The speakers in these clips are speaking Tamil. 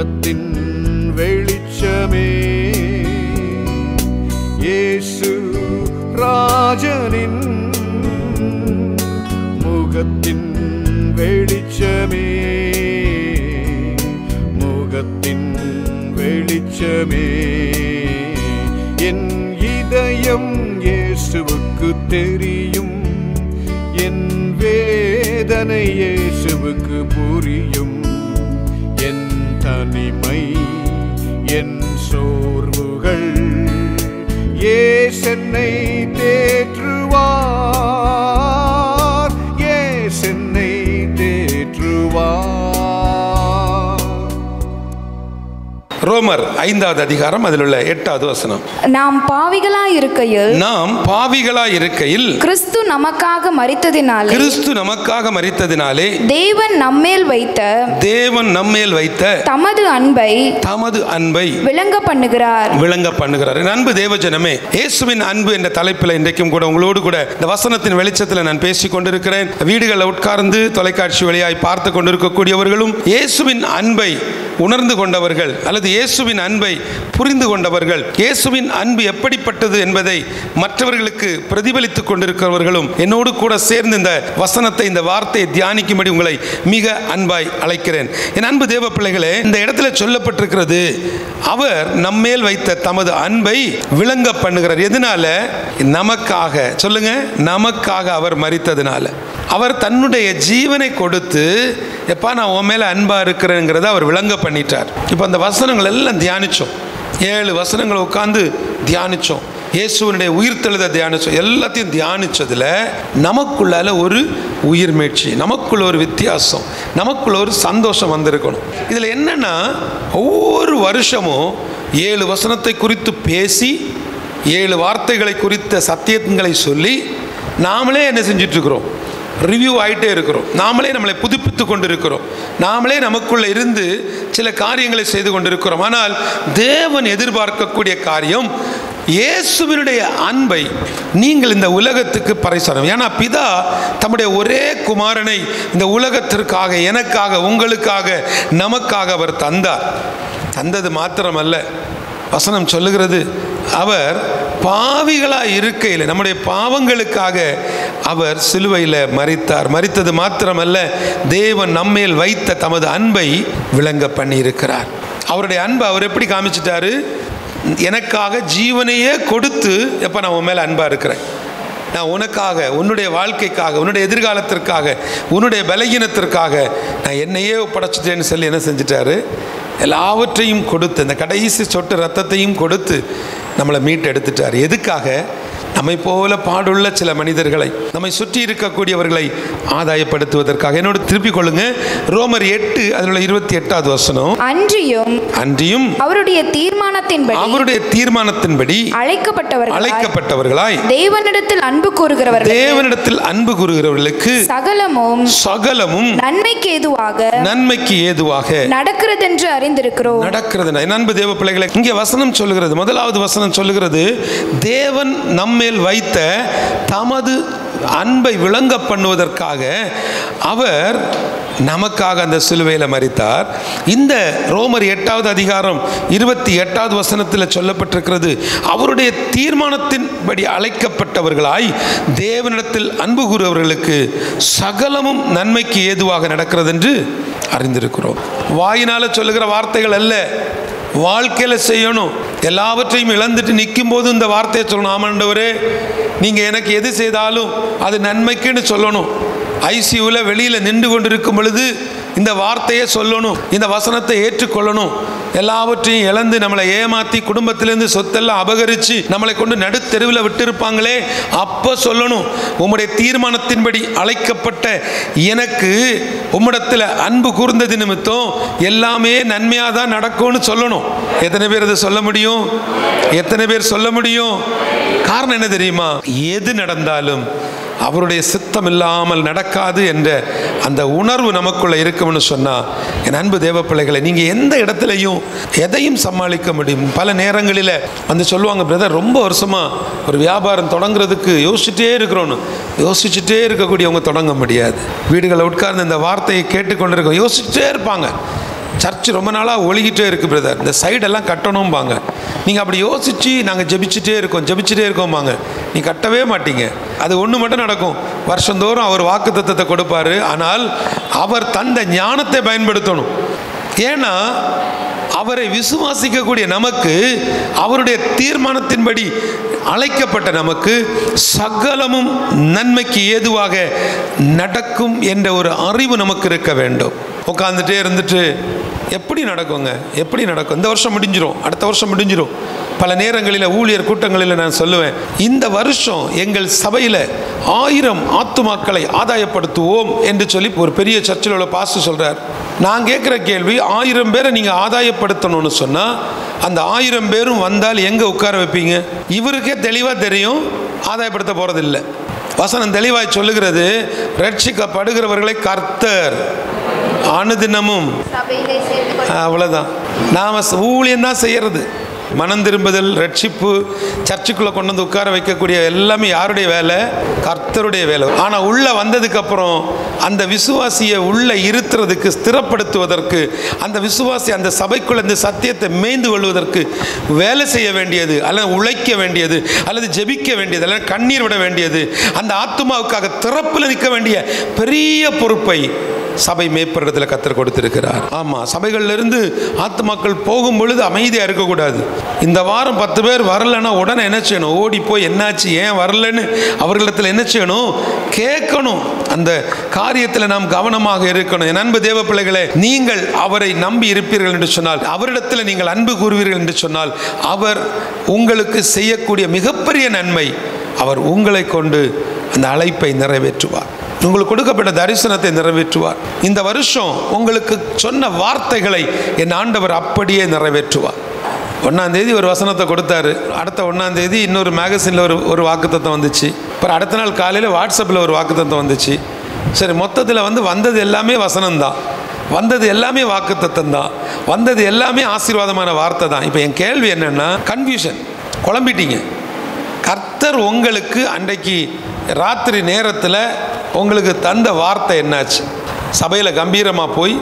முகத்தின் வெளிச்சமே இயேசு ராஜனின் முகத்தின் வெளிச்சமே முகத்தின் வெளிச்சமே என் இதயம் இயேசுவுக்கு தெரியும் என் வேதனை இயேசுவுக்கு புரியும் என் தனிமை என் சோர்வுகள் இயேசென்னை தேற்றுவார் இயேசென்னை தேற்றுவார். ரோமர் 5வது அதிகாரம் அதில் உள்ள 8வது வசனம். நாம் பாவிகளாய் இருக்கையில் கிறிஸ்து நமக்காக மரித்ததினாலே தேவன் நம்மேல் வைத்த தமது அன்பை விளங்க பண்ணுகிறார். என் அன்பு தேவஜனமே, இயேசுவின் அன்பு என்ற தலைப்பில் இன்றைக்கும் கூட உங்களோடு கூட இந்த வசனத்தின் வெளிச்சத்தில் நான் பேசிக் கொண்டிருக்கிறேன். வீடுகளில் உட்கார்ந்து தொலைக்காட்சி வழியாய் பார்த்து கொண்டிருக்கக்கூடியவர்களும் இயேசுவின் அன்பை உணர்ந்து கொண்டவர்கள் அல்லது இயேசுவின் அன்பை புரிந்து கொண்டவர்கள், இயேசுவின் அன்பு எப்படிப்பட்டது என்பதை மற்றவர்களுக்கு பிரதிபலித்துக் கொண்டிருக்கிறவர்களும் என்னோடு கூட சேர்ந்து இந்த வசனத்தை, இந்த வார்த்தையை தியானிக்கும்படி உங்களை மிக அன்பாய் அழைக்கிறேன். என் அன்பு தேவ பிள்ளைகளே, இந்த இடத்துல சொல்லப்பட்டிருக்கிறது, அவர் நம்மேல் வைத்த தமது அன்பை விளங்க பண்ணுகிறார். எதனால? நமக்காக. சொல்லுங்க, நமக்காக அவர் மரித்ததுனால. அவர் தன்னுடைய ஜீவனை கொடுத்து, எப்பா நான் உன் மேல அன்பா இருக்கிறேங்கிறத அவர் விளங்க பண்ணிட்டார். இப்போ அந்த வசனங்கள் எல்லாம் தியானிச்சோம். 7 வசனங்களை உட்கார்ந்து தியானிச்சோம். இயேசுவனுடைய உயிர்த்தெழுத தியானிச்சோம். எல்லாத்தையும் தியானிச்சதுல நமக்குள்ளால ஒரு உயிர் மீட்சி, நமக்குள்ள ஒரு வித்தியாசம், நமக்குள்ள ஒரு சந்தோஷம் வந்திருக்கணும். இதுல என்னன்னா, ஒவ்வொரு வருஷமும் 7 வசனத்தை குறித்து பேசி 7 வார்த்தைகளை குறித்த சத்தியங்களை சொல்லி நாமளே என்ன செஞ்சிட்டு இருக்கிறோம்? ரிவ்யூ ஆகிட்டே இருக்கிறோம். நாமளே நம்மளை புதுப்பித்து கொண்டிருக்கிறோம். நாமளே நமக்குள்ள இருந்து சில காரியங்களை செய்து கொண்டிருக்கிறோம். ஆனால் தேவன் எதிர்பார்க்கக்கூடிய காரியம், இயேசுவினுடைய அன்பை நீங்கள் இந்த உலகத்துக்கு பறைசாற்றணும். ஏன்னா பிதா தம்முடைய ஒரே குமாரனை இந்த உலகத்திற்காக, எனக்காக, உங்களுக்காக, நமக்காக அவர் தந்தார். தந்தது மாத்திரமல்ல, வசனம் சொல்லுகிறது, அவர் பாவிகளாய் இருக்கையில் நம்முடைய பாவங்களுக்காக அவர் சிலுவையில் மரித்தார். மரித்தது மாத்திரமல்ல, தேவன் நம்மேல் வைத்த தமது அன்பை விளங்க பண்ணி இருக்கிறார். அவருடைய அன்பை அவர் எப்படி காமிச்சிட்டாரு? எனக்காக ஜீவனையே கொடுத்து, எப்போ நான் உன் மேலே அன்பாக இருக்கிறேன், நான் உனக்காக, உன்னுடைய வாழ்க்கைக்காக, உன்னுடைய எதிர்காலத்திற்காக, உன்னுடைய பலகீனத்திற்காக நான் என்னையே ஒப்படைச்சிட்டேன்னு சொல்லி என்ன செஞ்சிட்டாரு? எல்லாவற்றையும் கொடுத்து, இந்த கடைசி சொட்டு ரத்தத்தையும் கொடுத்து நம்மளை மீட்டு எடுத்துட்டார். எதுக்காக? நம்மை போல பாடுள்ள சில மனிதர்களை, நம்மை சுற்றி இருக்கக்கூடியவர்களை ஆதாயப்படுத்துவதற்காக. என்னோட திருப்பிக் கொள்ளுங்க, ரோமர் 8 அதில் 28வது வசனம். அன்றியும் அவருடைய தீர்மானத்தின்படி அழைக்கப்பட்டவர்களாய் தேவனிடத்தில் அன்பு கூறுகிறவர்களுக்கு சகலமும் நன்மைக்கு ஏதுவாக நடக்கிறதென்று அறிந்திருக்கிறோம். என் அன்பு தேவ பிள்ளைகளை, இங்கே வசனம் சொல்லுகிறது, முதலாவது வசனம் சொல்லுகிறது, தேவன் நம்மை வைத்த தமது அன்பை விளங்க பண்ணுவதற்காக அவர் நமக்காக அந்த சிலுவையில் மரித்தார். இந்த ரோமர் 8வது அதிகாரம் 28வது வசனத்தில் சொல்லப்பட்டிருக்கிறது, அவருடைய தீர்மானத்தின்படி அழைக்கப்பட்டவர்களாய் தேவனிடத்தில் அன்பு கூறுவர்களுக்கு சகலமும் நன்மைக்கு ஏதுவாக நடக்கிறது என்று அறிந்திருக்கிறோம். வாயினால சொல்லுகிற வார்த்தைகள் அல்ல, வாழ்க்கையில் செய்யணும். எல்லாவற்றையும் இழந்துட்டு நிற்கும் போது இந்த வார்த்தையை சொல்லணும், ஆமாண்டவரே நீங்கள் எனக்கு எது செய்தாலும் அது நன்மைக்குன்னு சொல்லணும். ஐசியூவில் வெளியில் நின்று கொண்டிருக்கும் பொழுது இந்த வார்த்தையை சொல்லணும், இந்த வசனத்தை ஏற்றுக்கொள்ளணும். எல்லாவற்றையும் இழந்து நம்மளை ஏமாற்றி குடும்பத்திலேருந்து சொத்தெல்லாம் அபகரித்து நம்மளை கொண்டு நடுத்தெருவில் விட்டிருப்பாங்களே, அப்போ சொல்லணும், உம்முடைய தீர்மானத்தின்படி அழைக்கப்பட்ட எனக்கு உம்மிடத்தில் அன்பு கூர்ந்தது நிமித்தம் எல்லாமே நன்மையாக தான் நடக்கும்னு சொல்லணும். எத்தனை பேர் அதை சொல்ல முடியும்? எத்தனை பேர் சொல்ல முடியும்? காரணம் என்ன தெரியுமா? எது நடந்தாலும் அவருடைய சித்தம் இல்லாமல் நடக்காது என்ற அந்த உணர்வு நமக்குள்ள இருக்கும்னு சொன்னா, என் அன்பு தேவ பிள்ளைகளை, நீங்க எந்த இடத்துலையும் எதையும் சமாளிக்க முடியும். பல நேரங்களில் வந்து சொல்லுவாங்க, பிரதர் ரொம்ப வருஷமா ஒரு வியாபாரம் தொடங்குறதுக்கு யோசிச்சுட்டே இருக்கிறோன்னு. யோசிச்சுட்டே இருக்கக்கூடியவங்க தொடங்க முடியாது. வீடுகளை உட்கார்ந்து இந்த வார்த்தையை கேட்டுக்கொண்டிருக்க யோசிச்சுட்டே இருப்பாங்க. சர்ச் ரொம்ப நாளாக ஒழுகிட்டே இருக்குது பிரதர், இந்த சைடெல்லாம் கட்டணும்பாங்க. நீங்கள் அப்படி யோசித்து நாங்கள் ஜெபிச்சுட்டே இருக்கோம்பாங்க. நீ கட்டவே மாட்டீங்க. அது ஒன்று மட்டும் நடக்கும், வருஷந்தோறும் அவர் வாக்குத்தத்தத்தை கொடுப்பார். ஆனால் அவர் தந்த ஞானத்தை பயன்படுத்தணும். ஏன்னா அவரை விசுவாசிக்கக்கூடிய நமக்கு, அவருடைய தீர்மானத்தின்படி அழைக்கப்பட்ட நமக்கு சகலமும் நன்மைக்கு ஏதுவாக நடக்கும் என்ற ஒரு அறிவு நமக்கு இருக்க வேண்டும். உட்காந்துட்டே இருந்துட்டு எப்படி நடக்குங்க? எப்படி நடக்கும்? இந்த வருஷம் முடிஞ்சிடும், அடுத்த வருஷம் முடிஞ்சிடும். பல நேரங்களில் ஊழியர் கூட்டங்களில் நான் சொல்லுவேன், இந்த வருஷம் எங்கள் சபையில் 1000 ஆத்துமாக்களை ஆதாயப்படுத்துவோம் என்று சொல்லி ஒரு பெரிய சர்ச்சில் உள்ள பாஸ்டர் சொல்கிறார். நான் கேட்குற கேள்வி, 1000 பேரை நீங்கள் ஆதாயப்படுத்தணும்னு சொன்னால் அந்த 1000 பேரும் வந்தால் எங்கே உட்கார வைப்பீங்க? இவருக்கே தெளிவாக தெரியும் ஆதாயப்படுத்த போகிறதில்லை. வசனம் தெளிவாய் சொல்லுகிறது, ரட்சிக்கப்படுகிறவர்களை கர்த்தர் அனுதினமும், அவ்வளோதான். நாம் ஊழியம் தான் செய்கிறது. மனம் திரும்புதல், ரட்சிப்பு, சர்ச்சுக்குள்ளே கொண்டு வந்து உட்கார வைக்கக்கூடிய எல்லாமே யாருடைய வேலை? கர்த்தருடைய வேலை. ஆனால் உள்ளே வந்ததுக்கப்புறம் அந்த விசுவாசியை உள்ளே இருத்துறதுக்கு, ஸ்திரப்படுத்துவதற்கு, அந்த விசுவாசி அந்த சபைக்குள்ள இந்த சத்தியத்தை மேய்ந்து கொள்வதற்கு வேலை செய்ய வேண்டியது, அல்லது உழைக்க வேண்டியது, அல்லது ஜெபிக்க வேண்டியது, அல்லது கண்ணீர் விட வேண்டியது, அந்த ஆத்துமாவுக்காக திறப்பில் நிற்க வேண்டிய பெரிய பொறுப்பை சபை மேற்படுறதுல கர்த்தர் கொடுத்திருக்கிறார். ஆமாம், சபைகளிலிருந்து ஆத்துமாக்கள் போகும் பொழுது அமைதியாக இருக்கக்கூடாது. இந்த வாரம் 10 பேர் வரலன்னா உடனே என்ன செய்யணும்? ஓடி போய் என்னாச்சு, ஏன் வரலன்னு அவர்களிடத்தில் என்ன செய்யணும்? கேட்கணும். அந்த காரியத்தில் நாம் கவனமாக இருக்கணும். என் அன்பு தேவ பிள்ளைகளே, நீங்கள் அவரை நம்பி இருப்பீர்கள் என்று சொன்னால், அவரிடத்தில் நீங்கள் அன்பு கூறுவீர்கள் என்று சொன்னால், அவர் உங்களுக்கு செய்யக்கூடிய மிகப்பெரிய நன்மை, அவர் உங்களை கொண்டு அந்த அழைப்பை நிறைவேற்றுவார். உங்களுக்கு கொடுக்கப்பட்ட தரிசனத்தை நிறைவேற்றுவார். இந்த வருஷம் உங்களுக்கு சொன்ன வார்த்தைகளை என் ஆண்டவர் அப்படியே நிறைவேற்றுவார். 1ஆம் தேதி ஒரு வசனத்தை கொடுத்தாரு, அடுத்த 1ஆம் தேதி இன்னொரு மேகசினில் ஒரு வாக்குத்தத்தம் வந்துச்சு. அப்புறம் அடுத்த நாள் காலையில் வாட்ஸ்அப்பில் ஒரு வாக்குத்தத்தம் வந்துச்சு. சரி, மொத்தத்தில் வந்தது எல்லாமே வசனம்தான், வந்தது எல்லாமே வாக்குத்தத்தம் தான், வந்தது எல்லாமே ஆசீர்வாதமான வார்த்தை தான். இப்போ என் கேள்வி என்னென்னா, கன்ஃபியூஷன், குழம்பிட்டீங்க. கர்த்தர் உங்களுக்கு அன்றைக்கு ராத்திரி நேரத்தில் உங்களுக்கு தந்த வார்த்தை என்னாச்சு? சபையில் கம்பீரமாக போய்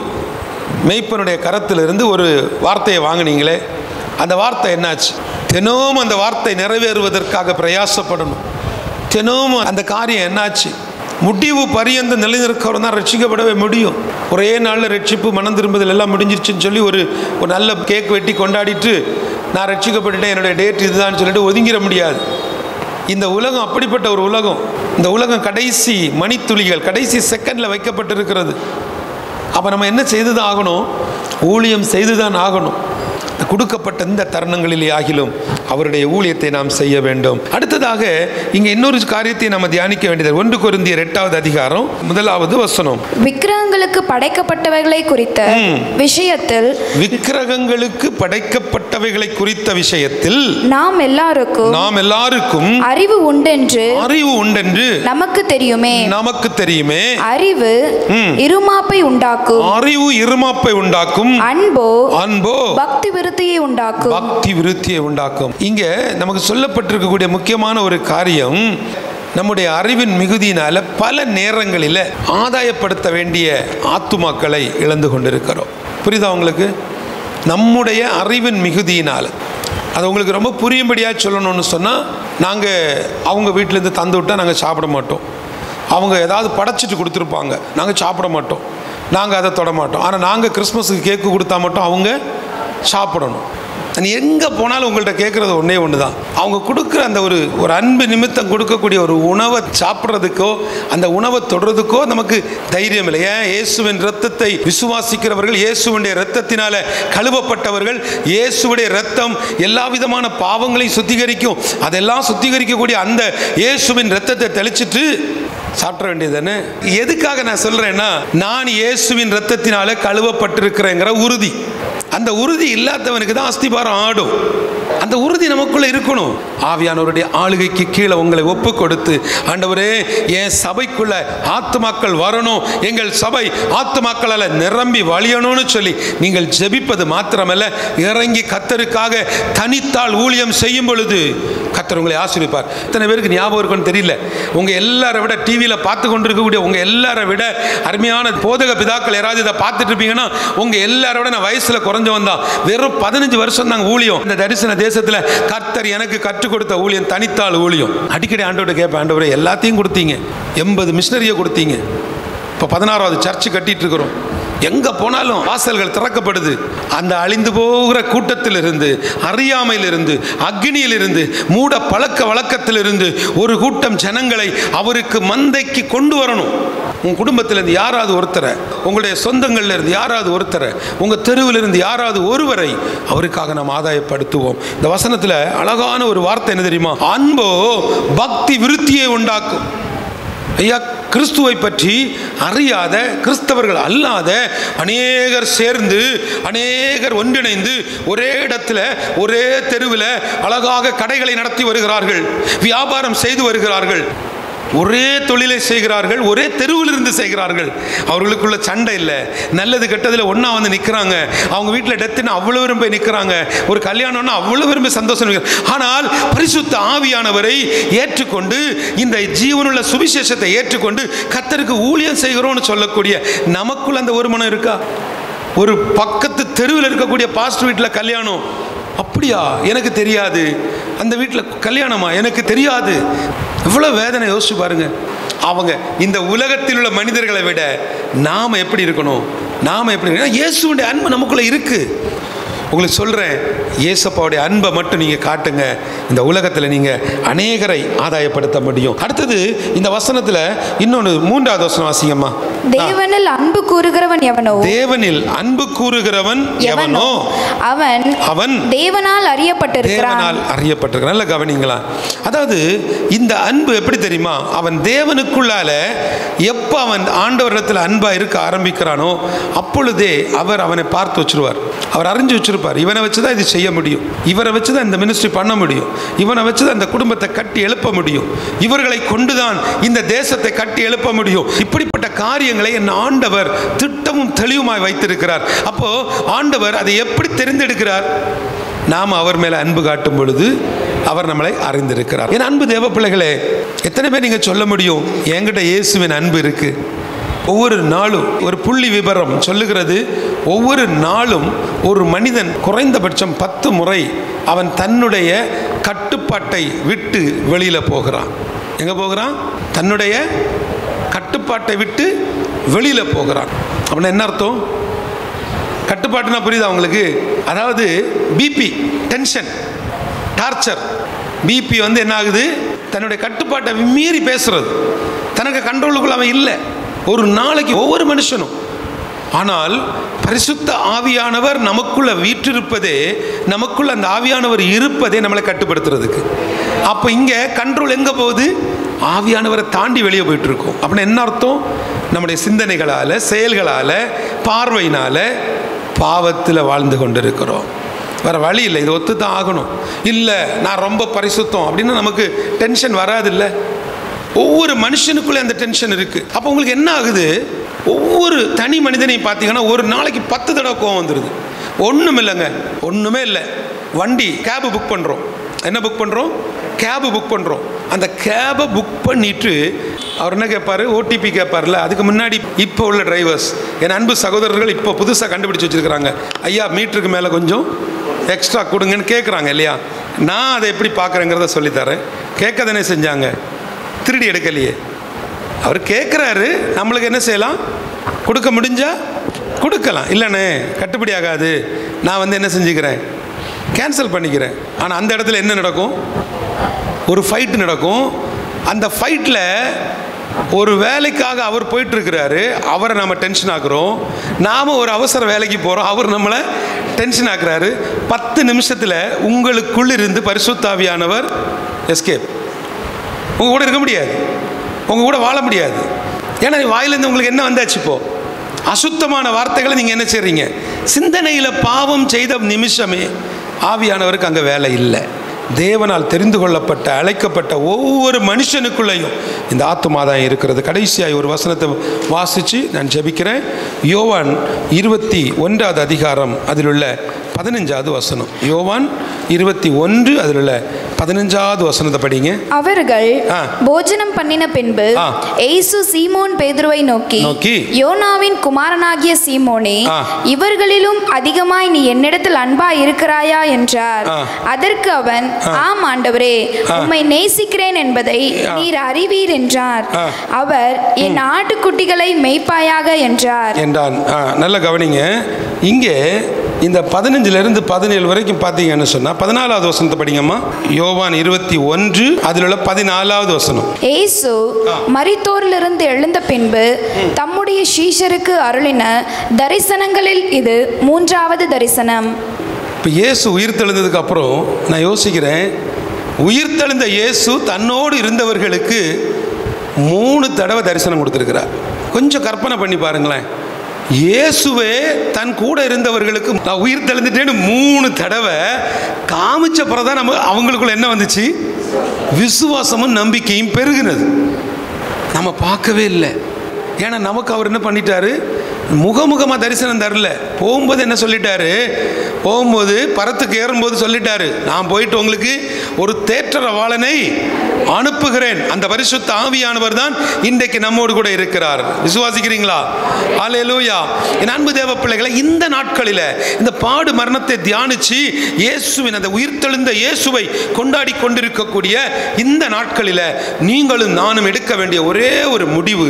மெய்ப்பனுடைய கரத்திலிருந்து ஒரு வார்த்தையை வாங்கினீங்களே, அந்த வார்த்தை என்னாச்சு? தினமும் அந்த வார்த்தை நிறைவேறுவதற்காக பிரயாசப்படணும். தினமும் அந்த காரியம் என்னாச்சு? முடிவு பரியந்த நிலைநிற்கிறவன் தான் ரட்சிக்கப்படவே முடியும். ஒரே நாளில் ரட்சிப்பு, மனம் திரும்புதல் எல்லாம் முடிஞ்சிருச்சுன்னு சொல்லி ஒரு நல்ல கேக் வெட்டி கொண்டாடிட்டு நான் ரட்சிக்கப்பட்டுட்டேன், என்னுடைய டேட் இதுதான் சொல்லிட்டு ஒதுங்கிட முடியாது. இந்த உலகம் அப்படிப்பட்ட ஒரு உலகம். இந்த உலகம் கடைசி மணித்துளிகள், கடைசி செகண்டில் வைக்கப்பட்டிருக்கிறது. அப்போ நம்ம என்ன செய்துதான் ஆகணும்? ஊழியம் செய்துதான் ஆகணும். கொடுக்கப்பட்ட இந்த தருணங்களிலே ஆகிலும் அவருடைய ஊழியத்தை நாம் செய்ய வேண்டும். அடுத்ததாக இங்கே இன்னொரு காரியத்தை நம்ம தியானிக்க வேண்டியது. 1 கொரிந்தியர் 8வது அதிகாரம் 1வது வசனம். விக்கிரகங்களுக்கு படைக்கப்பட்டவைகளை குறித்த விஷயத்தில், விக்கிரகங்களுக்கு படைக்கப்பட்டவைகளை குறித்த விஷயத்தில் நாம் எல்லாருக்கும் அறிவு உண்டென்று நமக்கு தெரியுமே. அறிவு இருமாப்பை உண்டாக்கும், அன்போ பக்தி விருத்தியை உண்டாக்கும். இங்க நமக்கு சொல்லப்பட்டிருக்கக்கூடிய முக்கியமான ஒரு காரியம், நம்முடைய அறிவின் மிகுதியினால பல நேரங்களில் ஆதாயப்படுத்த வேண்டிய ஆத்துமாக்களை இழந்து கொண்டிருக்கிறோம். புரியுதா உங்களுக்கு? நம்முடைய அறிவின் மிகுதியினால், அது உங்களுக்கு ரொம்ப புரியும்படியாக சொல்லணும்னு சொன்னால், நாங்கள் அவங்க வீட்டிலேருந்து தந்து விட்டால் நாங்கள் சாப்பிட மாட்டோம். அவங்க ஏதாவது படைச்சிட்டு கொடுத்துருப்பாங்க, நாங்கள் சாப்பிட மாட்டோம், நாங்கள் அதை தொட மாட்டோம். ஆனால் நாங்கள் கிறிஸ்மஸுக்கு கேக்கு கொடுத்தா மட்டும் அவங்க சாப்பிடணும். நீ எங்கே போனாலும் உங்கள்கிட்ட கேட்குறது ஒன்று தான், அவங்க கொடுக்குற அந்த ஒரு அன்பு நிமித்தம் கொடுக்கக்கூடிய ஒரு உணவை சாப்பிட்றதுக்கோ அந்த உணவை தொடுறதுக்கோ நமக்கு தைரியம் இல்லை. ஏன்? இயேசுவின் இரத்தத்தை விசுவாசிக்கிறவர்கள், இயேசுவினுடைய இரத்தத்தினால கழுவப்பட்டவர்கள். இயேசுடைய இரத்தம் எல்லா விதமான பாவங்களையும் சுத்திகரிக்கும். அதெல்லாம் சுத்திகரிக்கக்கூடிய அந்த இயேசுவின் இரத்தத்தை தெளிச்சிட்டு சாப்பிட வேண்டியது தானே. எதுக்காக நான் சொல்றேன்னா, நான் இயேசுவின் இரத்தத்தினால கழுவப்பட்டிருக்கிறேங்கிற உறுதி. அந்த உறுதி இல்லாதவனுக்கு தான் அஸ்திபாரம் ஆடும். அந்த உறுதி நமக்குள்ள இருக்கணும். ஆவியானவருடைய ஆளுகைக்கு கீழே உங்களை ஒப்பு கொடுத்து, ஆண்டவரே என் சபைக்குள்ள ஆத்துமாக்கள் வரணும், எங்கள் சபை ஆத்துமாக்களால் நிரம்பி வழியணும்னு சொல்லி நீங்கள் ஜெபிப்பது மாத்திரமல்ல, இறங்கி கர்த்தருக்காக தனித்தால் ஊழியம் செய்யும் பொழுது கர்த்தர் உங்களை ஆசீர்வதிப்பார். இத்தனை பேருக்கு ஞாபகம் இருக்குன்னு தெரியல, உங்க எல்லாரை விட டிவியில் பார்த்து கொண்டிருக்கக்கூடிய உங்க எல்லாரை விட அருமையான போதக பிதாக்கள் யாராவது இதை பார்த்துட்டு இருப்பீங்கன்னா, உங்க எல்லாரை விட நான் வயசுல குறைஞ்சவன் தான். வெறும் 15 வருஷம் தாங்க ஊழியம். இந்த தரிசன தேசத்துல கர்த்தர் எனக்கு கற்றுக் கொடுத்த ஊழியம் தனித்தாள் ஊழியம். அடிக்கடி ஆண்டவர்கிட்ட கேட்பேன், ஆண்டவரே எல்லாத்தையும் கொடுத்தீங்க, 80 மிஷனரியை கொடுத்தீங்க, இப்போ 16வது சர்ச்சு கட்டிட்டு இருக்கிறோம், எங்க போனாலும் வாசல்கள் திறக்கப்படுது. அந்த அழிந்து போகிற கூட்டத்திலிருந்து, அறியாமையிலிருந்து, அக்னியிலிருந்து, மூட பழக்க வழக்கத்திலிருந்து ஒரு கூட்டம் ஜனங்களை அவருக்கு மந்தைக்கு கொண்டு வரணும். உங்க குடும்பத்திலிருந்து யாராவது ஒருத்தரை, உங்களுடைய சொந்தங்கள்ல இருந்து யாராவது ஒருத்தரை, உங்க தெருவிலிருந்து யாராவது ஒருவரை அவருக்காக நாம் ஆதாயப்படுத்துவோம். இந்த வசனத்துல அழகான ஒரு வார்த்தை என்ன தெரியுமா? அன்போ பக்தி விருத்தியை உண்டாக்கும். ஐயா, கிறிஸ்துவை பற்றி அறியாத, கிறிஸ்தவர்கள் அல்லாத அநேகர் சேர்ந்து, அநேகர் ஒன்றிணைந்து ஒரே இடத்துல ஒரே தெருவில் அழகாக கடைகளை நடத்தி வருகிறார்கள், வியாபாரம் செய்து வருகிறார்கள், ஒரே தொழிலை செய்கிறார்கள், ஒரே தெருவில் இருந்து செய்கிறார்கள். அவர்களுக்குள்ள சண்டை இல்லை, நல்லது கெட்டதில் ஒன்றா வந்து நிற்கிறாங்க. அவங்க வீட்டில் டெத்துன்னா அவ்வளோ விரும்பி நிற்கிறாங்க, ஒரு கல்யாணம்னா அவ்வளோ விரும்பி சந்தோஷம். ஆனால் பரிசுத்த ஆவியானவரை ஏற்றுக்கொண்டு, இந்த ஜீவனுள்ள சுவிசேஷத்தை ஏற்றுக்கொண்டு கர்த்தருக்கு ஊழியம் செய்கிறோம்னு சொல்லக்கூடிய நமக்குள்ள அந்த ஒரு மனம் இருக்கா? ஒரு பக்கத்து தெருவில் இருக்கக்கூடிய பாஸ்டர் வீட்டில் கல்யாணம், அப்படியா எனக்கு தெரியாது, அந்த வீட்டில் கல்யாணமா எனக்கு தெரியாது, எவ்வளோ வேதனை யோசிச்சு பாருங்க. அவங்க இந்த உலகத்தில் உள்ள மனிதர்களை விட நாம் எப்படி இருக்கணும்? நாம் எப்படி? இயேசுவுடைய அன்பு நமக்குள்ள இருக்கு. உங்களுக்கு சொல்கிறேன், இயேசப்பாவுடைய அன்பை மட்டும் நீங்கள் காட்டுங்க, இந்த உலகத்தில் நீங்கள் அநேகரை ஆதாயப்படுத்த முடியும். அடுத்தது இந்த வசனத்தில் இன்னொன்று 3வது வசனம் வாசிங்கம்மா. தேவனில் அன்பு கூறுகிறவன் எவனோ, தேவனில் அன்பு கூறுகிறவன் எவனோ அவன் தேவனால் அறியப்பட்டிருக்கிறான். நல்ல கவனிங்களா. அதாவது இந்த அன்பு எப்படி தெரியுமா? அவன் தேவனுக்குள்ளால எப்போ அவன் ஆண்டவரிடத்தில் அன்பா இருக்க ஆரம்பிக்கிறானோ அப்பொழுதே அவர் அவனை பார்த்து வச்சிருவார், அவர் அறிஞ்சு வச்சிருப்பார். இவனை வச்சுதான் இது செய்ய முடியும், இவரை வச்சுதான் இந்த மினிஸ்ட்ரி பண்ண முடியும், இவனை வச்சுதான் இந்த குடும்பத்தை கட்டி எழுப்ப முடியும், இவர்களை கொண்டுதான் இந்த தேசத்தை கட்டி எழுப்ப முடியும். இப்படிப்பட்ட காரியங்களை என் ஆண்டவர் திட்டமும் தெளிவுமாய் வைத்திருக்கிறார். அப்போ ஆண்டவர் அதை எப்படி தெரிந்தெடுக்கிறார்? நாம் அவர் மேல அன்பு காட்டும் பொழுது அவர் நம்மளை அறிந்திருக்கிறார். என் அன்பு தேவ பிள்ளைகளே, எத்தனை பேர் நீங்க சொல்ல முடியும் என்கிட்ட இயேசுவின் அன்பு இருக்கு? ஒவ்வொரு நாளும் ஒரு புள்ளி விபரம் சொல்லுகிறது, ஒவ்வொரு நாளும் ஒரு மனிதன் குறைந்தபட்சம் 10 முறை அவன் தன்னுடைய கட்டுப்பாட்டை விட்டு வெளியில போகிறான். எங்க போகிறான்? தன்னுடைய கட்டுப்பாட்டை விட்டு வெளியில போகிறான். அப்படின்னா என்ன அர்த்தம்? கட்டுப்பாட்டுனா புரியுதா உங்களுக்கு? அதாவது பிபி, டென்ஷன், டார்ச்சர். பிபி வந்து என்ன ஆகுது? தன்னுடைய கட்டுப்பாட்டை மீறி பேசுறது, தனக்கு கண்ட்ரோலுக்குள்ள அவன் இல்லை ஒரு நாளைக்கு ஒவ்வொரு மனுஷனும். ஆனால் பரிசுத்த ஆவியானவர் நமக்குள்ள வீற்றிருப்பதே, நமக்குள்ள அந்த ஆவியானவர் இருப்பதே நம்மளை கட்டுப்படுத்துறதுக்கு. அப்போ இங்கே கண்ட்ரோல் எங்கே போகுது? ஆவியானவரை தாண்டி வெளியே போயிட்டு இருக்கோம். அப்படின்னா என்ன அர்த்தம்? நம்முடைய சிந்தனைகளால், செயல்களால், பார்வையினால பாவத்தில் வாழ்ந்து கொண்டிருக்கிறோம். வேறு வழி இல்லை, இது ஒத்து தான் ஆகணும். இல்லை நான் ரொம்ப பரிசுத்தம் அப்படின்னா நமக்கு டென்ஷன் வராது. இல்லை, ஒவ்வொரு மனுஷனுக்குள்ளே அந்த டென்ஷன் இருக்குது. அப்போ உங்களுக்கு என்ன ஆகுது? ஒவ்வொரு தனி மனிதனையும் பார்த்தீங்கன்னா ஒரு நாளைக்கு 10 தடவை கோவம் வந்துடுது. ஒன்றும் இல்லைங்க, ஒன்றுமே இல்லை. வண்டி கேபு புக் பண்ணுறோம், என்ன புக் பண்ணுறோம்? கேபு புக் பண்ணுறோம். அந்த கேபை புக் பண்ணிட்டு அவர் என்ன கேட்பார்? ஓடிபி கேட்பார்ல. அதுக்கு முன்னாடி இப்போ உள்ள டிரைவர்ஸ், என் அன்பு சகோதரர்கள் இப்போ புதுசாக கண்டுபிடிச்சி வச்சுருக்கிறாங்க, ஐயா மீட்டருக்கு மேலே கொஞ்சம் எக்ஸ்ட்ரா கொடுங்கன்னு கேட்குறாங்க இல்லையா? நான் அதை எப்படி பார்க்குறேங்கிறத சொல்லித்தரேன். கேட்க தானே செஞ்சாங்க, திருடி எடுக்கலையே. அவர் கேட்குறாரு, நம்மளுக்கு என்ன செய்யலாம்? கொடுக்க முடிஞ்சா கொடுக்கலாம், இல்லைண்ணே கட்டுப்படி ஆகாது, நான் வந்து என்ன செஞ்சுக்கிறேன்? கேன்சல் பண்ணிக்கிறேன். ஆனால் அந்த இடத்துல என்ன நடக்கும்? ஒரு ஃபைட்டு நடக்கும். அந்த ஃபைட்டில் ஒரு வேலைக்காக அவர் போயிட்டுருக்கிறாரு, அவரை நம்ம டென்ஷன் ஆக்குறோம். நாம் ஒரு அவசர வேலைக்கு போகிறோம், அவர் நம்மளை டென்ஷன் ஆக்குறாரு. 10 நிமிஷத்தில் உங்களுக்குள்ளிருந்து பரிசுத்த ஆவியானவர் எஸ்கேப். உங்கள் கூட இருக்க முடியாது, உங்கள் கூட வாழ முடியாது. ஏன்னா வாயிலேருந்து உங்களுக்கு என்ன வந்தாச்சு? இப்போ அசுத்தமான வார்த்தைகளை நீங்கள் என்ன செய்கிறீங்க? சிந்தனையில் பாவம் செய்த நிமிஷமே ஆவியானவருக்கு அங்கே வேலை இல்லை. தேவனால் தெரிந்து கொள்ளப்பட்ட அழைக்கப்பட்ட ஒவ்வொரு மனுஷனுக்குள்ளேயும் இந்த ஆத்துமா தான் இருக்கிறது. கடைசியாய் ஒரு வசனத்தை வாசித்து நான் ஜெபிக்கிறேன். யோவான் 21வது அதிகாரம் அதில் உள்ள 15வது வசனம். யோவான் 21 அதில் உள்ள 15வது வசனத்தை படிங்க. அவர்கள் போஜனம் பண்ணின பின்பு இயேசு சீமோன் பேதுருவை நோக்கி யோனாவின் குமாரனாகிய சீமோனே, இவர்களிலும் அதிகமாய் நீ என்னிடத்தில் அன்பாய் இருக்கிறாயா என்றார். அதற்கு அவன், ஆம் ஆண்டவரே, உம்மை நேசிக்கிறேன் என்பதை நீர் அறிவீர் என்றார். அவர், என் ஆட்டுக்குட்டிகளை மேய்ப்பாயாக என்றார். நல்ல கவனிங்க. இங்கே இந்த 15லிருந்து 17 வரைக்கும் பார்த்தீங்கன்னு சொன்னா 14வது வசனத்தை படிங்கம்மா. யோவான் 21 அதில் உள்ள 14வது வசனம். இயேசு மரித்தோரிலிருந்து எழுந்த பின்பு தம்முடைய சீஷருக்கு அருளின தரிசனங்களில் இது 3வது தரிசனம். இப்போ இயேசு உயிர்த்தெழுந்ததுக்கு அப்புறம் நான் யோசிக்கிறேன், உயிர்த்தெழுந்த இயேசு தன்னோடு இருந்தவர்களுக்கு 3 தடவை தரிசனம் கொடுத்துருக்கிறார். கொஞ்சம் கற்பனை பண்ணி பாருங்களேன். இயேசுவே தன் கூட இருந்தவர்களுக்கு நான் உயிர் தெழுந்துட்டேன்னு 3 தடவை காமிச்ச பிறகுதான் அவங்களுக்குள்ள என்ன வந்துச்சு? விசுவாசமும் நம்பிக்கையும் பெருகினது. நம்ம பார்க்கவே இல்லை. ஏன்னா நமக்கு அவர் என்ன பண்ணிட்டாரு? முகமுகமாக தரிசனம் தரல. போகும்போது என்ன சொல்லிட்டாரு? போகும்போது பரத்துக்கு ஏறும்போது சொல்லிட்டாரு, நான் போயிட்டு உங்களுக்கு ஒரு தேற்றரவாளனை அனுப்புகிறேன். அந்த பரிசுத்த ஆவியானவர் தான் இன்றைக்கு நம்மோடு கூட இருக்கிறார். விசுவாசிக்கிறீங்களா? அல்லேலூயா. என் அன்பு தேவ பிள்ளைகளை, இந்த நாட்களில் இந்த பாடு மரணத்தை தியானிச்சு இயேசுவின் அந்த உயிர்த்தெழுந்த இயேசுவை கொண்டாடி கொண்டிருக்கக்கூடிய இந்த நாட்களில் நீங்களும் நானும் எடுக்க வேண்டிய ஒரே ஒரு முடிவு,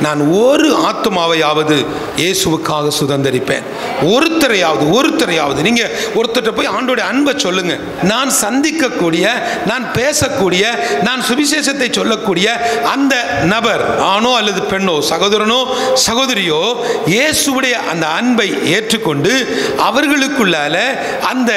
நான் ஒரு ஆத்துமாவையாவது இயேசுவுக்காக சுதந்தரிப்பேன். ஒருத்தரையாவது நீங்க ஒருத்தர் போய் ஆண்டோட அன்பை சொல்லுங்க. நான் சந்திக்கக்கூடிய, நான் பேசக்கூடிய, நான் சுவிசேஷத்தை சொல்லக்கூடிய அந்த நபர், ஆணோ அல்லது பெண்ணோ, சகோதரனோ சகோதரியோ, இயேசுவுடைய அந்த அன்பை ஏற்றுக்கொண்டு அவர்களுக்குள்ளால அந்த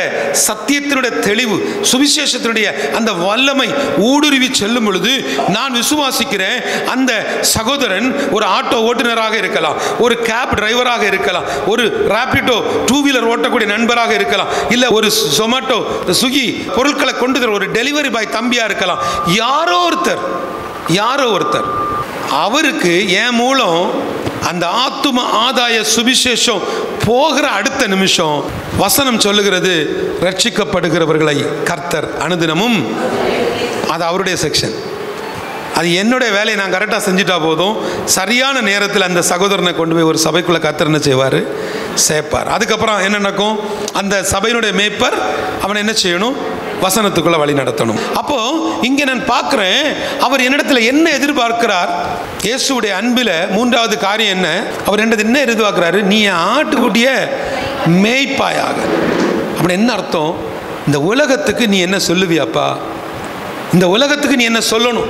சத்தியத்தினுடைய தெளிவு, சுவிசேஷத்தினுடைய அந்த வல்லமை ஊடுருவி செல்லும் பொழுது நான் விசுவாசிக்கிறேன், அந்த சகோதரன் ஒரு ஆட்டோ ஓட்டுநராக இருக்கலாம், ஒரு கேப் டிரைவராக இருக்கலாம், ஒரு ராபிடோ 2 வீலர் ஓட்டக்கூடிய நண்பராக இருக்கலாம், இல்ல ஒரு ஜொமேட்டோ ஸ்விக்கி பொருட்களை கொண்டு தர ஒரு டெலிவரி பாய் தம்பியா இருக்கலாம். யாரோ ஒருத்தர் அவருக்கு என் மூலம் அந்த ஆத்தும ஆதாய சுவிசேஷம் போகிற அடுத்த நிமிஷம் வசனம் சொல்லுகிறது, ரட்சிக்கப்படுகிறவர்களை கர்த்தர் அனுதினமும். அது அவருடைய செக்ஷன். அது என்னுடைய வேலையை நான் கரெக்டாக செஞ்சுட்டா போதும். சரியான நேரத்தில் அந்த சகோதரனை கொண்டு போய் ஒரு சபைக்குள்ளே கர்த்தர் என்ன செய்வார்? சேர்ப்பார். அதுக்கப்புறம் என்ன நடக்கும்? அந்த சபையினுடைய மேய்ப்பர் அவனை என்ன செய்யணும்? வசனத்துக்குள்ள வழி நடத்தணும். அப்போ இங்கே நான் பார்க்குறேன், அவர் என்னிடத்துல என்ன எதிர்பார்க்கிறார்? இயேசுடைய அன்பில் 3வது காரியம் என்ன? அவர் என்ன எதிர்பார்க்கிறாரு? நீ ஆட்டுக்குட்டிய மேய்ப்பாயாக. அப்படி என்ன அர்த்தம்? இந்த உலகத்துக்கு நீ என்ன சொல்லுவியாப்பா? இந்த உலகத்துக்கு நீ என்ன சொல்லணும்?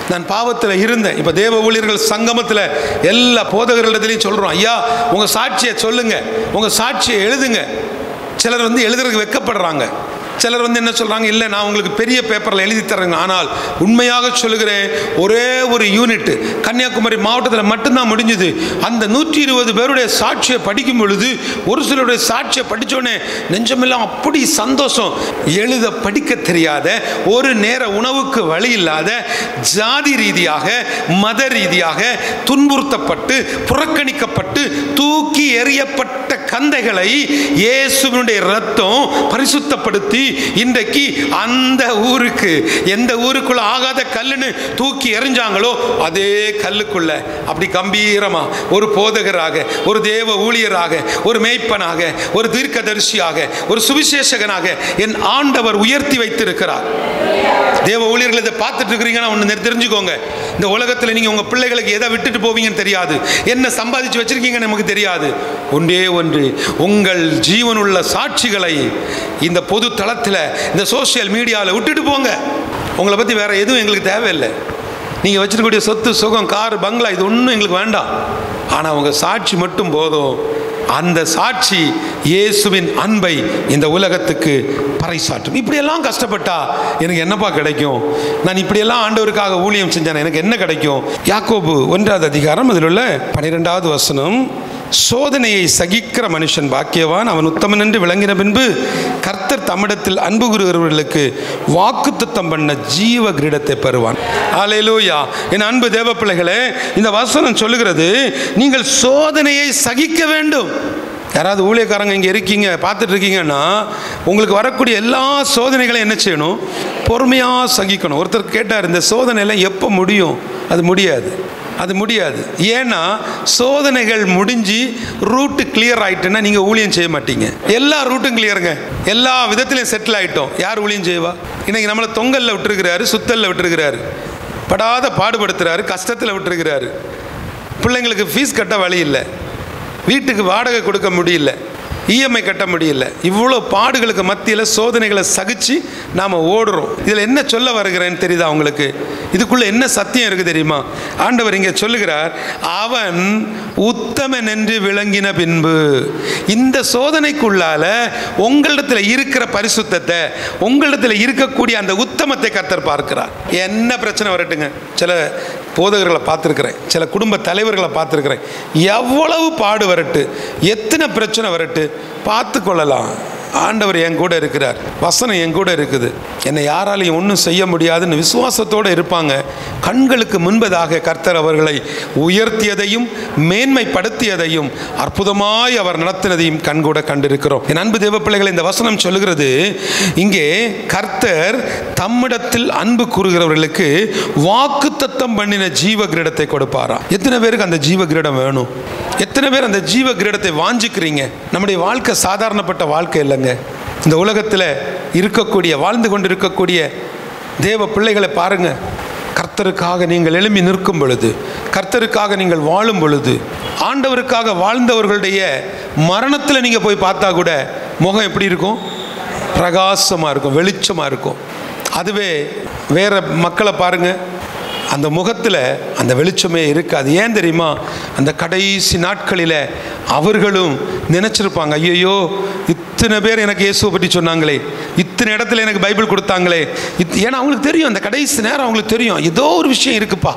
நான் பாவத்தில் இருந்தேன். இப்போ தேவ ஊழியர்கள் சங்கமத்தில் எல்லா போதகர்களிடத்துலையும் சொல்கிறோம், ஐயா உங்கள் சாட்சியை சொல்லுங்கள், உங்கள் சாட்சியை எழுதுங்க. சிலர் எழுதுறதுக்கு வெட்கப்படுறாங்க. சிலர் என்ன சொல்கிறாங்க, இல்லை நான் உங்களுக்கு பெரிய பேப்பரில் எழுதி தர்றேங்க. ஆனால் உண்மையாக சொல்லுகிறேன், ஒரே ஒரு யூனிட் கன்னியாகுமரி மாவட்டத்தில் மட்டும்தான் முடிஞ்சுது. அந்த 120 பேருடைய சாட்சியை படிக்கும் பொழுது ஒரு சிலருடைய சாட்சியை படித்தோடனே நெஞ்சமெல்லாம் அப்படி சந்தோஷம். எழுத படிக்க தெரியாத, ஒரு நேர உணவுக்கு வழி இல்லாத, ஜாதி ரீதியாக மத ரீதியாக துன்புறுத்தப்பட்டு புறக்கணிக்கப்பட்டு தூக்கி எறியப்பட்ட கந்தைகளை இயேசுவினுடைய இரத்தம் பரிசுத்தப்படுத்தி இன்றைக்கு அந்த ஊருக்கு, எந்த ஊருக்குள்ள ஆகாத கல்லுன்னு தூக்கி எறிஞ்சாங்களோ அதே கல்லுக்குள்ள அப்படி கம்பீரமா ஒரு போதகராக, ஒரு தேவ ஊழியராக, ஒரு மேய்ப்பனாக, ஒரு தீர்க்கதரிசியாக, ஒரு சுவிசேஷகனாக என் ஆண்டவர் உயர்த்தி வைத்திருக்கிறார். தேவ ஊழியர்கள் இதை பார்த்துட்டு இருக்கிறீங்கன்னா ஒன்று தெரிஞ்சுக்கோங்க, இந்த உலகத்தில் நீங்கள் உங்கள் பிள்ளைகளுக்கு எதை விட்டுட்டு போவீங்கன்னு தெரியாது, என்ன சம்பாதிச்சு வச்சிருக்கீங்கன்னு நமக்கு தெரியாது. ஒன்றே ஒன்று, உங்கள் ஜீவனுள்ள சாட்சிகளை இந்த பொது தளத்தில், இந்த சோசியல் மீடியாவில் விட்டுட்டு போங்க. உங்களை பற்றி வேற எதுவும் எங்களுக்கு தேவையில்லை. நீங்கள் வச்சிருக்கக்கூடிய சொத்து சுகம் கார் பங்களா இது ஒன்றும் எங்களுக்கு வேண்டாம். ஆனால் உங்கள் சாட்சி மட்டும் போதும். அந்த சாட்சி இயேசுவின் அன்பை இந்த உலகத்துக்கு பறைசாற்றும். இப்படியெல்லாம் கஷ்டப்பட்டா எனக்கு என்னப்பா கிடைக்கும்? நான் இப்படியெல்லாம் ஆண்டவருக்காக ஊழியம் செஞ்சேன், எனக்கு என்ன கிடைக்கும்? யாக்கோபு 1வது அதிகாரம் அதில் உள்ள 12வது வசனம். சோதனையை சகிக்கிற மனுஷன் பாக்கியவான், அவன் உத்தமன் என்று விளங்கின பின்பு கர்த்தர் தம்மிடத்தில் அன்பு கூறுகிறவர்களுக்கு வாக்குத்தத்தம் பண்ண ஜீவ கிரீடத்தை பெறுவான். அல்லேலூயா. என் அன்பு தேவ பிள்ளைகளே, இந்த வசனம் சொல்லுகிறது நீங்கள் சோதனையை சகிக்க வேண்டும். யாராவது ஊழியக்காரங்க இங்கே இருக்கீங்க, பார்த்துட்டு இருக்கீங்கன்னா, உங்களுக்கு வரக்கூடிய எல்லா சோதனைகளையும் என்ன செய்யணும்? பொறுமையாக சகிக்கணும். ஒருத்தர் கேட்டார், இந்த சோதனையெல்லாம் எப்போ முடியும்? அது முடியாது. ஏன்னா சோதனைகள் முடிஞ்சு ரூட்டு கிளியர் ஆகிட்டுன்னா நீங்கள் ஊழியம் செய்ய மாட்டீங்க. எல்லா ரூட்டும் கிளியருங்க, எல்லா விதத்திலையும் செட்டில் ஆகிட்டோம். யார் ஊழியம் செய்வா? இன்னைக்கு நம்மளை தொங்கலில் விட்டுருக்கிறாரு, சுத்தலில் விட்டுருக்கிறாரு, படாத பாடுபடுத்துகிறாரு, கஷ்டத்தில் விட்டுருக்கிறாரு. பிள்ளைங்களுக்கு ஃபீஸ் கட்ட வழி இல்லை, வீட்டுக்கு வாடகை கொடுக்க முடியல, இஎம்ஐ கட்ட முடியல. இவ்வளோ பாடுகளுக்கு மத்தியில் சோதனைகளை சகிச்சு நாம் ஓடுறோம். இதில் என்ன சொல்ல வருகிறேன்னு தெரியுதா உங்களுக்கு? இதுக்குள்ளே என்ன சத்தியம் இருக்குது தெரியுமா? ஆண்டவர் இங்கே சொல்லுகிறார், அவன் உத்தமன் என்று விளங்கின பின்பு. இந்த சோதனைக்குள்ளால உங்களிடத்தில் இருக்கிற பரிசுத்தத்தை, உங்களிடத்தில் இருக்கக்கூடிய அந்த உத்தமத்தை கர்த்தர் பார்க்கிறார். என்ன பிரச்சனை வரட்டுங்க, சில போதகர்களை பார்த்துருக்கிறேன், சில குடும்ப தலைவர்களை பார்த்துருக்கிறேன். எவ்வளவு பாடு வரட்டு, எத்தனை பிரச்சனை வரட்டு, பார்த்து கொள்ளலாம். ஆண்டவர் என் கூட இருக்கிறார், வசனம் என் கூட இருக்குது, என்னை யாராலையும் ஒன்றும் செய்ய முடியாதுன்னு விசுவாசத்தோடு இருப்பாங்க. கண்களுக்கு முன்பதாக கர்த்தர் அவர்களை உயர்த்தியதையும் மேன்மைப்படுத்தியதையும் அற்புதமாய் அவர் நடத்தினதையும் கண்கூட கண்டிருக்கிறோம். என் அன்பு தேவ பிள்ளைகளை, இந்த வசனம் சொல்லுகிறது, இங்கே கர்த்தர் தம்மிடத்தில் அன்பு கூறுகிறவர்களுக்கு வாக்குத்தத்தம் பண்ணின ஜீவ கிரீடத்தை கொடுப்பாரா? எத்தனை பேருக்கு அந்த ஜீவ கிரீடம் வேணும்? எத்தனை பேர் அந்த ஜீவ கிரீடத்தை வாஞ்சிக்கிறீங்க? நம்முடைய வாழ்க்கை சாதாரணப்பட்ட வாழ்க்கை இல்லைங்க. இந்த உலகத்தில் இருக்கக்கூடிய, வாழ்ந்து கொண்டிருக்கக்கூடிய தேவ பிள்ளைகளை பாருங்க. கர்த்தருக்காக நீங்கள் எழும்பி நிற்கும் பொழுது, கர்த்தருக்காக நீங்கள் வாழும் பொழுது, ஆண்டவருக்காக வாழ்ந்தவர்களுடைய மரணத்தில் நீங்கள் போய் பார்த்தா கூட முகம் எப்படி இருக்கும்? பிரகாசமாக இருக்கும், வெளிச்சமாக இருக்கும். அதுவே வேற மக்களை பாருங்க, அந்த முகத்தில் அந்த வெளிச்சமே இருக்காது. ஏன் தெரியுமா? அந்த கடைசி நாட்களில் அவர்களும் நினச்சிருப்பாங்க, ஐயோ இத்தனை பேர் எனக்கு இயேசுவை பற்றி சொன்னாங்களே, இத்தனை இடத்துல எனக்கு பைபிள் கொடுத்தாங்களே. ஏன்னா அவங்களுக்கு தெரியும், அந்த கடைசி நேரம் அவங்களுக்கு தெரியும், ஏதோ ஒரு விஷயம் இருக்குப்பா.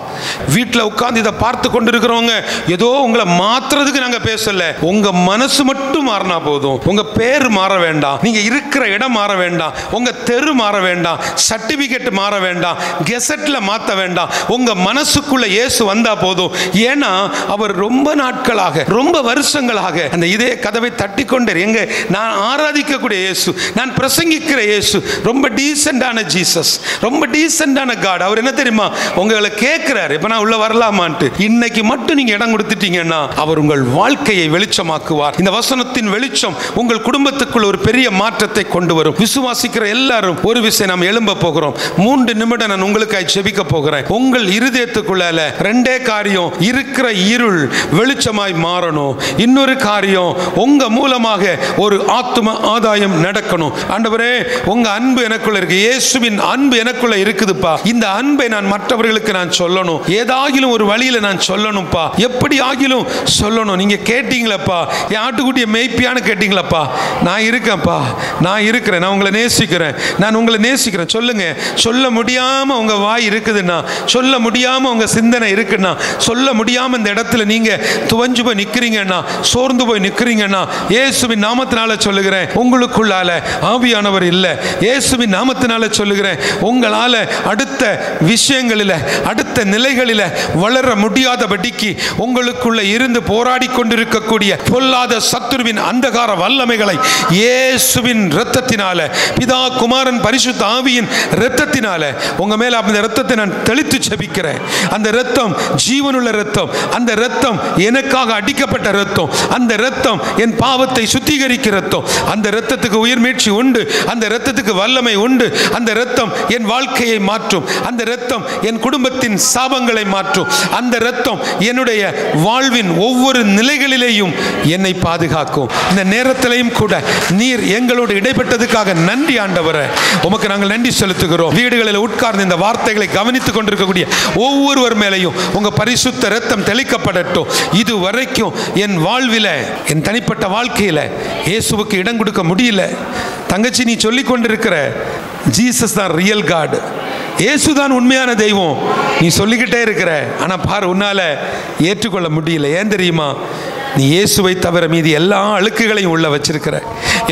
வீட்டில் உட்காந்து இதை பார்த்து கொண்டு இருக்கிறவங்க, ஏதோ உங்களை மாற்றுறதுக்கு நாங்கள் பேசலை, உங்கள் மனசு மட்டும் மாறினா போதும், உங்கள் பேர் மாற வேண்டாம், நீங்கள் இருக்கிற இடம் மாற வேண்டாம், உங்கள் தெரு மாற வேண்டாம், சர்டிஃபிகேட் மாற வேண்டாம், கெசட்டில் மாற்ற வேண்டாம், உங்கள் மனசுக்குள்ள இயேசு வந்தா போதும். ஏன்னா அவர் ரொம்ப நாட்களாக, ரொம்ப வருஷங்களாக அந்த இதே கதவை தட்டி கொண்டே, எங்க நான் ஆராதிக்கக்கூடிய இயேசு, நான் பிரசங்கிக்கிற இயேசு ரொம்ப டீசென்டான ஜீசஸ், ரொம்ப டீசென்டான காட். அவர் என்ன தெரியுமா உங்களை கேட்கிறாரு, இப்ப நான் உள்ள வரலாமான்ட்டு. இன்னைக்கு மட்டும் நீங்க இடம் கொடுத்துட்டீங்கன்னா அவர் உங்கள் வாழ்க்கையை வெளிச்சமாக்குவார். இந்த வசனத்தின் வெளிச்சம் உங்கள் குடும்பத்துக்குள் ஒரு பெரிய மாற்றத்தை கொண்டு வரும். விசுவாசிக்கிற எல்லாரும் ஒரு விஷயம் நாம் எழும்ப போகிறோம். 3 நிமிடம் நான் உங்களுக்காக ஜெபிக்க போகிறேன். உங்கள் இருதயத்துக்குள்ளால 2 காரியம், இருக்கிற இருள் வெளிச்சமாய் மாறணும். இன்னொரு காரியம், உங்க மூலமாக ஒரு ஆத்தும ஆதாயம் நடக்கணும். ஆண்டவரே, உங்க அன்பு எனக்குள்ள இருக்கு, இயேசுவின் அன்பு எனக்குள்ள இருக்குதுப்பா. இந்த அன்பை நான் மற்றவர்களுக்கு நான் சொல்லணும், ஏதாகிலும் ஒரு வழியில நான் சொல்லணும்ப்பா, எப்படி ஆகிலும் சொல்லணும். நீங்க கேட்டீங்களப்பா, என் ஆட்டுக்குட்டியை மேய்ப்பியான்னு கேட்டீங்களப்பா, நான் இருக்கேன்ப்பா, நான் இருக்கிறேன், நான் உங்களை நேசிக்கிறேன், நான் உங்களை நேசிக்கிறேன் சொல்லுங்க. சொல்ல முடியாம உங்க வாய் இருக்குதுன்னா, சொல்ல முடியாம உங்க சிந்தனை இருக்குன்னா, சொல்ல முடியாம இந்த இடத்துல நீங்க துவஞ்சு போய் நிக்கிறீங்கன்னா, சோர்ந்து போய் நிக்கிறீங்கன்னா, இயேசுவின் நாமத்தினால சொல்லுகிறேன், உங்களுக்குள்ளால ஆவியானவர் இல்லை. இயேசுவின் நாமத்தினால சொல்லுகிறேன், உங்களால அடுத்த விஷயங்களில், அடுத்த நிலைகளில் வளர முடியாதபடிக்கு உங்களுக்குள்ள இருந்து போராடி கொண்டிருக்கக்கூடிய பொல்லாத சத்துருவின் அந்தகார வல்லமைகளை இயேசுவின் இரத்தத்தினால, பிதா குமாரன் பரிசுத்த ஆவியின் இரத்தத்தினால உங்க மேல அந்த இரத்தத்தை நான் தெளித்து ஜெபிக்கிறேன். அந்த இரத்தம் ஜீவனுள்ள இரத்தம், அந்த இரத்தம் எனக்காக அடிக்கப்பட்ட இரத்தம், அந்த இரத்தம் என் பாவத்தை சுத்திகரிக்கிற இரத்தம், அந்த இரத்தத்துக்கு உயிர் மீட்சி உண்டு, அந்த இரத்தத்துக்கு வல்லமை உண்டு, அந்த இரத்தம் என் வாழ்க்கையை மாற்றும், அந்த இரத்தம் என் குடும்பத்தின் சாபங்களை மாற்றும், அந்த இரத்தம் என்னுடைய வாழ்வின் ஒவ்வொரு நிலைகளிலேயும் என்னை பாதுகாக்கும். இந்த நேரத்திலையும் கூட நீர் எங்களோடு இடைப்பட்டதுக்காக நன்றி ஆண்டவரே, உமக்கு நாங்கள் நன்றி செலுத்துகிறோம். வீடுகளில் உட்கார்ந்து இந்த வார்த்தைகளை கவனித்துக் கொண்டிருக்கக்கூடிய ஒவ்வொருவர் மேலையும் உங்க பரிசுத்த இரத்தம் தெளிக்கப்படட்டும். இது வரைக்கும் என் வாழ்வில், என் தனிப்பட்ட வாழ்க்கையில் இயேசுவுக்கு இடம் கொடுக்க முடியல. தங்கச்சி, நீ சொல்லிக் கொண்டிருக்கிற ஜீசஸ் தான் ரியல் காட், இயேசு தான் உண்மையான தெய்வம், நீ சொல்லிக்கிட்டே இருக்கிற. ஆனால் பாரு, உன்னால ஏற்றுக்கொள்ள முடியல. ஏன் தெரியுமா? நீ இயேசுவை தவிர மீதி எல்லா அழுக்குகளையும் உள்ள வச்சிருக்கிற.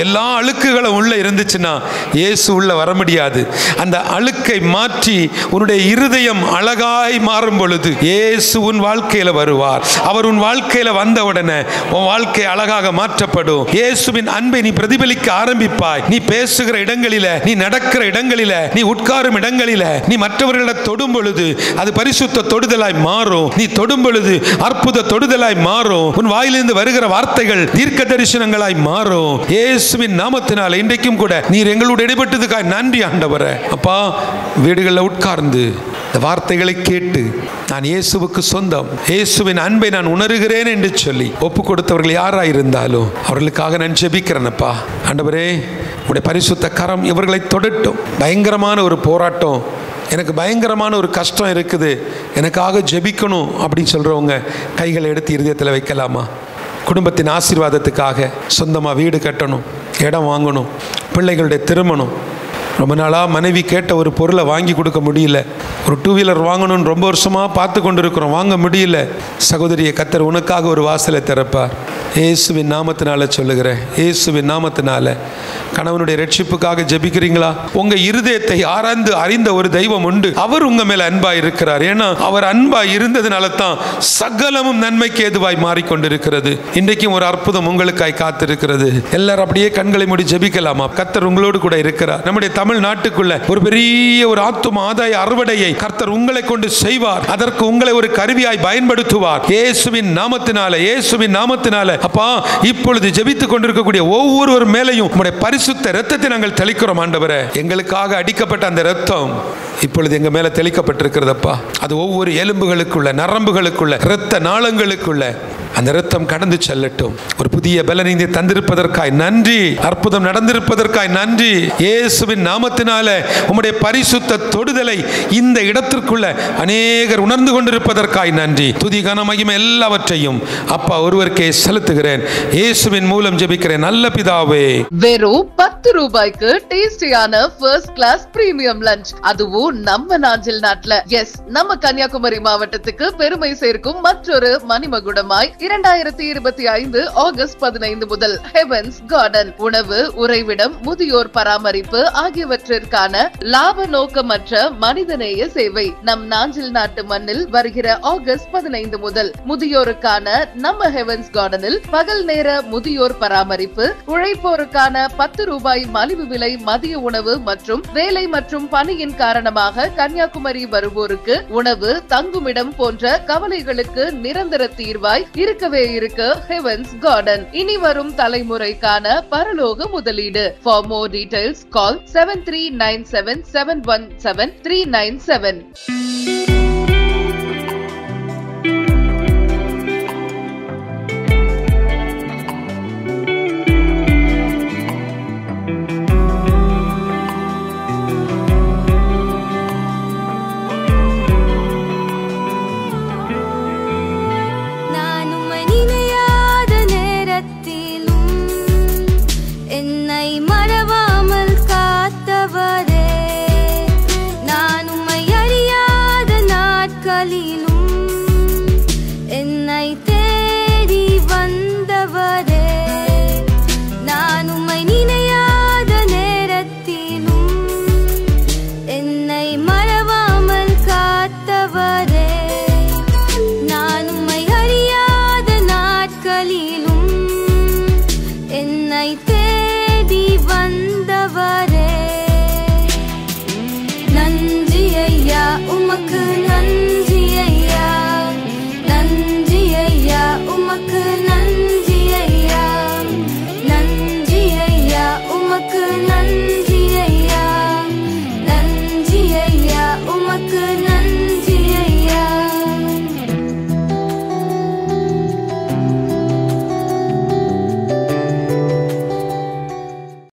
எல்லா அழுக்குகளும் உள்ள இருந்துச்சுன்னா இயேசு உள்ள வர முடியாது. அந்த அழுக்கை மாற்றி உன்னுடைய இருதயம் அழகாய் மாறும் பொழுது இயேசு உன் வாழ்க்கையில வருவார். அவர் உன் வாழ்க்கையில வந்த உடனே உன் வாழ்க்கை அழகாக மாற்றப்படும். இயேசுவின் அன்பை நீ பிரதிபலிக்க ஆரம்பிப்பாய். நீ பேசுகிற இடங்களில, நீ நடக்கிற இடங்களில, நீ உட்காரும் இடங்களில, நீ மற்றவர்களை தொடும் பொழுது அது பரிசுத்த தொடுதலாய் மாறும். நீ தொடும் பொழுது அற்புத தொடுதலாய் மாறும். உன் வாயிலிருந்து வருகிற வார்த்தைகள் தீர்க்க தரிசனங்களாய் மாறும். இயேசுவின் நாமத்தினால இன்றைக்கும் கூட நீர் எங்களோடு இடைப்பட்டதுக்காக நன்றி ஆண்டவரே. அப்பா, வீடுகளில் உட்கார்ந்து இந்த வார்த்தைகளை கேட்டு நான் இயேசுவுக்கு சொந்தம், இயேசுவின் அன்பை நான் உணர்கிறேன் என்று சொல்லி ஒப்பு கொடுத்தவர்கள் யாராக இருந்தாலும் அவர்களுக்காக நான் ஜெபிக்கிறேனப்பா. ஆண்டவரே, உடைய பரிசுத்த கரம் இவர்களை தொடட்டும். பயங்கரமான ஒரு போராட்டம், எனக்கு பயங்கரமான ஒரு கஷ்டம் இருக்குது, எனக்காக ஜெபிக்கணும் அப்படின்னு சொல்கிறவங்க கைகளை எடுத்து இருதயத்தில் வைக்கலாமா? குடும்பத்தின் ஆசீர்வாதத்துக்காக சொந்தமாக வீடு கட்டணும், இடம் வாங்கணும், பிள்ளைகளுடைய திருமணம், ரொம்ப நாளாக மனைவி கேட்ட ஒரு பொருளை வாங்கி கொடுக்க முடியல, ஒரு 2 வீலர் வாங்கணும்னு ரொம்ப வருஷமாக பார்த்து கொண்டு இருக்கிறோம், வாங்க முடியல. சகோதரியை கர்த்தர் உனக்காக ஒரு வாசலை திறப்பார். இயேசுவின் நாமத்தினால சொல்லுகிறேன், இயேசுவின் நாமத்தினால. கணவனுடைய ரட்சிப்புக்காக ஜெபிக்கிறீங்களா? உங்க இருதயத்தை ஆராய்ந்து அறிந்த ஒரு தெய்வம் உண்டு. அவர் உங்க மேல அன்பா இருக்கிறார். ஏன்னா அவர் அன்பா இருந்ததுனால தான் சகலமும் நன்மைக்கு ஏதுவாய் மாறிக்கொண்டிருக்கிறது. இன்றைக்கும் ஒரு அற்புதம் உங்களுக்காய் காத்திருக்கிறது. எல்லாரும் அப்படியே கண்களை மூடி ஜெபிக்கலாமா? கர்த்தர் உங்களோடு கூட இருக்கிறார். நம்முடைய தமிழ்நாட்டுக்குள்ள ஒரு பெரிய ஒரு ஆத்தும ஆதாய அறுவடையை கர்த்தர் உங்களை கொண்டு செய்வார். அதற்கு உங்களை ஒரு கருவியாய் பயன்படுத்துவார். இயேசுவின் நாமத்தினால, இயேசுவின் நாமத்தினால. அப்பா, இப்பொழுது ஜெபித்துக் கொண்டிருக்கக்கூடிய ஒவ்வொருவர் மேலையும் உம்முடைய பரிசுத்த இரத்தத்தை நாங்கள் தெளிக்கிறோம் ஆண்டவரே. எங்களுக்காக அடிக்கப்பட்ட அந்த இரத்தம் இப்பொழுது எங்க மேல தெளிக்கப்பட்டிருக்கிறதப்பா. அது ஒவ்வொரு எலும்புகளுக்குள்ள, நரம்புகளுக்குள்ள, இரத்த நாளங்களுக்குள்ள அந்த இரத்தம் கடந்து செல்லட்டும். ஒரு புதிய பலனை தந்திருப்பதற்காய் நன்றி. அற்புதம் நடந்திருப்பதற்காய் நன்றி. இயேசுவின் நாமத்தினால உம்முடைய பரிசுத்த தொடுதலை இந்த இடத்திற்குள்ள அநேகர் உணர்ந்து கொண்டிருப்பதற்காய் நன்றி. துதி கன மகிமை எல்லாவற்றையும் அப்பா ஒருவருக்கே செலுத்துகிறேன். இயேசுவின் மூலம் ஜெபிக்கிறேன் நல்ல பிதாவே. வெறும் 10 ரூபாய்க்கு டேஸ்டியான ஃபர்ஸ்ட் கிளாஸ் பிரீமியம் லஞ்ச், அதுவும் நம்ம நாஞ்சில் நாட்டுல. எஸ், நம்ம கன்னியாகுமரி மாவட்டத்துக்கு பெருமை சேர்க்கும் மற்றொரு மணிமகுடமாய் 2025 ஆகஸ்ட் 15 முதல் ஹெவன்ஸ் கார்டன் உணவு, உறைவிடம், முதியோர் பராமரிப்பு ஆகியவற்றிற்கான லாப நோக்கமற்ற மனிதநேய சேவை நம் நாஞ்சில் நாட்டு மண்ணில் வருகிற ஆகஸ்ட் 15 முதல் முதியோருக்கான நம்ம ஹெவன்ஸ் கார்டனில் பகல் நேர முதியோர் பராமரிப்பு, உழைப்போருக்கான 10 ரூபாய் மலிவு விலை மதிய உணவு மற்றும் வேலை மற்றும் பணியின் காரணமாக கன்னியாகுமரி வருவோருக்கு உணவு, தங்குமிடம் போன்ற கவலைகளுக்கு நிரந்தர தீர்வாய் இருக்கவே இருக்க ஹெவன்ஸ் கார்டன். இனி வரும் தலைமுறைக்கான பரலோக முதலீடு. For more details call 7397717397. நன்றி ஐயா, உமக்கு நன்றி.